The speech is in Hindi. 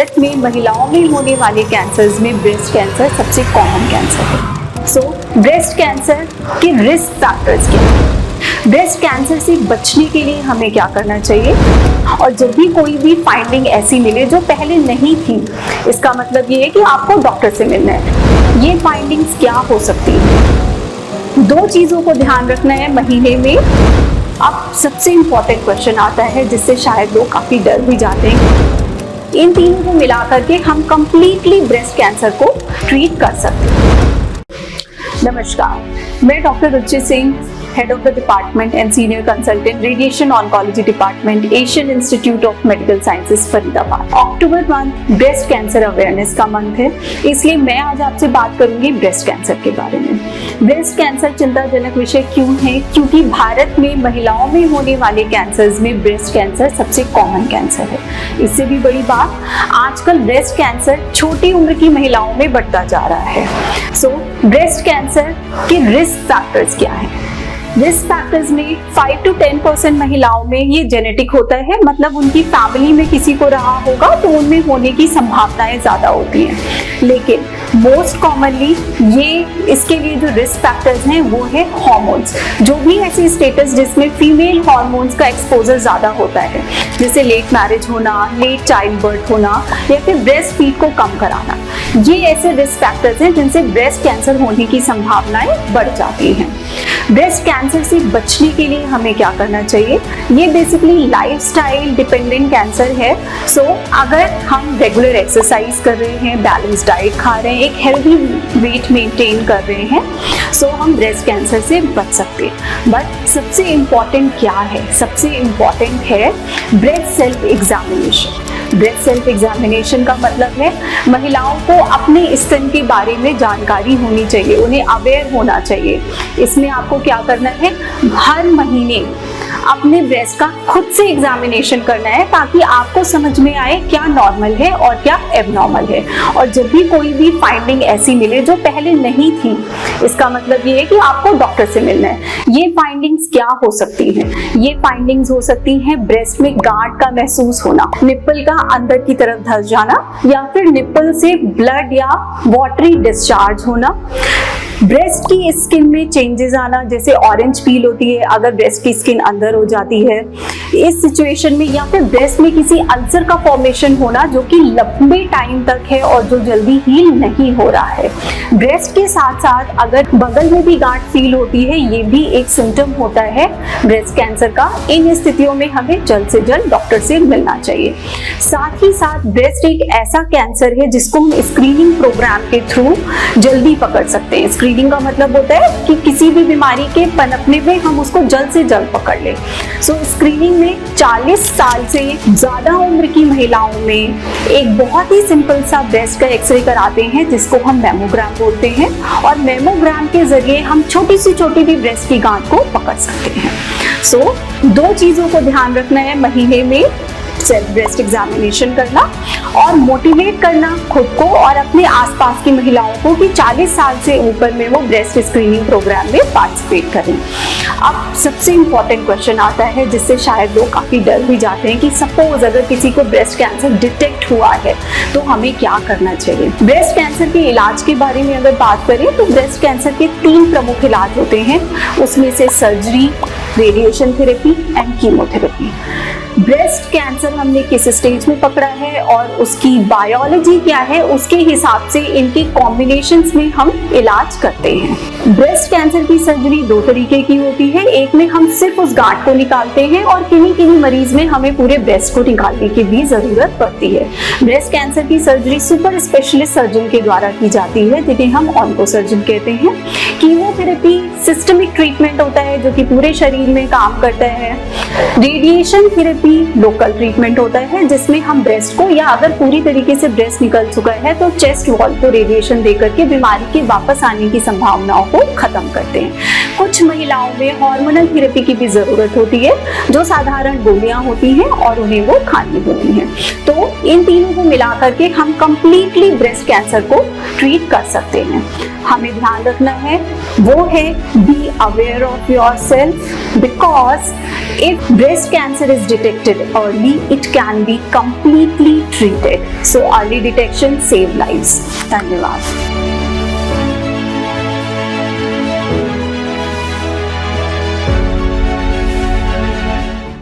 भारत में महिलाओं में होने वाले कैंसर्स में ब्रेस्ट कैंसर सबसे कॉमन कैंसर है। सो ब्रेस्ट कैंसर के रिस्क फैक्टर्स क्या हैं? ब्रेस्ट कैंसर से बचने के लिए हमें क्या करना चाहिए? और जब भी कोई भी फाइंडिंग ऐसी मिले जो पहले नहीं थी, इसका मतलब ये है कि आपको डॉक्टर से मिलना है। ये फाइंडिंग्स क्या हो सकती है? 2 चीज़ों को ध्यान रखना है महीने में। अब सबसे इम्पॉर्टेंट क्वेश्चन आता है जिससे शायद लोग काफ़ी डर भी जाते हैं। इन तीनों को मिला करके हम कंप्लीटली ब्रेस्ट कैंसर को ट्रीट कर सकते हैं। नमस्कार, मैं doctor Ruchi Singh, head of the department and senior consultant radiation oncology department, Asian institute of medical sciences, Faridabad. October month breast cancer awareness का मंथ है, इसलिए मैं आज आपसे बात करूंगी ब्रेस्ट कैंसर के बारे में। ब्रेस्ट कैंसर चिंताजनक विषय क्यों है? क्योंकि भारत में महिलाओं में होने वाले कैंसर्स में ब्रेस्ट कैंसर सबसे कॉमन कैंसर है। इससे भी बड़ी बात, आजकल ब्रेस्ट कैंसर छोटी उम्र की महिलाओं में बढ़ता जा रहा है। सो ब्रेस्ट कैंसर के रिस्क फैक्टर्स क्या हैं? रिस्क फैक्टर्स में 5 to 10% महिलाओं में ये जेनेटिक होता है, मतलब उनकी फैमिली में किसी को रहा होगा तो उनमें होने की संभावनाएं ज्यादा होती हैं। लेकिन मोस्ट कॉमनली ये इसके लिए जो रिस्क फैक्टर्स हैं वो है हार्मोन्स। जो भी ऐसी स्टेटस जिसमें फीमेल हार्मोन्स का एक्सपोजर ज्यादा होता है, जैसे लेट मैरिज होना, लेट चाइल्ड बर्थ होना या फिर ब्रेस्ट फीड को कम कराना, ये ऐसे रिस्क फैक्टर्स हैं जिनसे ब्रेस्ट कैंसर होने की संभावनाएं बढ़ जाती हैं। ब्रेस्ट कैंसर से बचने के लिए हमें क्या करना चाहिए? ये बेसिकली लाइफस्टाइल डिपेंडेंट कैंसर है। सो अगर हम रेगुलर एक्सरसाइज कर रहे हैं, बैलेंस डाइट खा रहे हैं, एक हेल्दी वेट मेंटेन कर रहे हैं, सो हम ब्रेस्ट कैंसर से बच सकते हैं। बट सबसे इम्पॉर्टेंट क्या है? सबसे इम्पॉर्टेंट है breast self examination. Breast self examination का मतलब है महिलाओं को अपने स्तन के बारे में जानकारी होनी चाहिए, उन्हें अवेयर होना चाहिए। इसमें आपको क्या करना है? हर महीने अपने ब्रेस्ट का खुद से एग्जामिनेशन करना है ताकि आपको समझ में आए क्या नॉर्मल है और क्या एबनॉर्मल है। और जब भी कोई भी फाइंडिंग ऐसी मिले जो पहले नहीं थी, इसका मतलब ये है कि आपको डॉक्टर से मिलना है। ये फाइंडिंग्स क्या हो सकती हैं? ये फाइंडिंग्स हो सकती हैं ब्रेस्ट में गांठ का महसूस होना, निप्पल का अंदर की तरफ धंस जाना, या फिर निप्पल से ब्लड या वाटरी डिस्चार्ज होना, ब्रेस्ट की स्किन में चेंजेस आना, जैसे ऑरेंज पील होती है अगर ब्रेस्ट की स्किन अंदर हो जाती है इस सिचुएशन में, या फिर ब्रेस्ट में किसी अल्सर का फॉर्मेशन होना जो कि लंबे टाइम तक है और जो जल्दी हील नहीं हो रहा है। ब्रेस्ट के साथ साथ अगर बगल में भी गांठ फील होती है, ये भी एक सिम्टम होता है ब्रेस्ट कैंसर का। इन स्थितियों में हमें जल्द से जल्द डॉक्टर से मिलना चाहिए। साथ ही साथ ब्रेस्ट एक ऐसा कैंसर है जिसको हम स्क्रीनिंग प्रोग्राम के थ्रू जल्दी पकड़ सकते हैं। स्क्रीनिंग का मतलब होता है कि किसी भी बीमारी के पनपने में हम उसको जल्द से जल्द पकड़ लें। सो स्क्रीनिंग में 40 साल से ज्यादा उम्र की महिलाओं में एक बहुत ही सिंपल सा ब्रेस्ट का एक्सरे कराते हैं जिसको हम मैमोग्राम बोलते हैं, और मैमोग्राम के जरिए हम छोटी सी छोटी भी ब्रेस्ट की गांठ को पकड़ सकते हैं। सो 2 चीजों को ध्यान रखना है महीने में: सेल्फ ब्रेस्ट एग्जामिनेशन करना और मोटिवेट करना खुद को और अपने आसपास की महिलाओं को कि 40 साल से ऊपर में वो ब्रेस्ट स्क्रीनिंग प्रोग्राम में पार्टिसिपेट करें। अब सबसे इम्पॉर्टेंट क्वेश्चन आता है जिससे शायद लोग काफी डर भी जाते हैं कि सपोज अगर किसी को ब्रेस्ट कैंसर डिटेक्ट हुआ है तो हमें क्या करना चाहिए। ब्रेस्ट कैंसर के इलाज के बारे में अगर बात करें तो ब्रेस्ट कैंसर के 3 प्रमुख इलाज होते हैं, उसमें से surgery, radiation therapy and chemotherapy. Breast cancer हमने किस स्टेज में पकड़ा है और उसकी बायोलॉजी क्या है, उसके हिसाब से इनके कॉम्बिनेशंस में हम इलाज करते हैं। ब्रेस्ट कैंसर की सर्जरी 2 तरीके की होती है। एक में हम सिर्फ उस गांठ को निकालते हैं और किन्हीं मरीज में हमें पूरे ब्रेस्ट को निकालने की भी जरूरत पड़ती है। ब्रेस्ट कैंसर की सर्जरी सुपर स्पेशलिस्ट सर्जन के द्वारा की जाती है जिन्हें हम ऑन्को सर्जन कहते हैं। कीमोथेरेपी सिस्टमिक ट्रीटमेंट होता है जो कि पूरे शरीर में काम करता है। रेडिएशन थेरेपी लोकल ट्रीटमेंट होता है जिसमें हम ब्रेस्ट को, या अगर पूरी तरीके से ब्रेस्ट निकल चुका है तो चेस्ट वॉल को रेडिएशन देकर के बीमारी के वापस आने की संभावनाओं को खत्म करते हैं। कुछ महिलाओं में हार्मोनल थेरेपी की भी जरूरत होती है जो साधारण गोलियां होती हैं और उन्हें वो खानी होती हैं। तो इन तीनों को मिलाकर के हम कंप्लीटली ब्रेस्ट कैंसर को ट्रीट कर सकते हैं। हमें ध्यान रखना है वो है be aware of your self, because if breast cancer is detected detected early, it can be completely treated. So early detection save lives. धन्यवाद.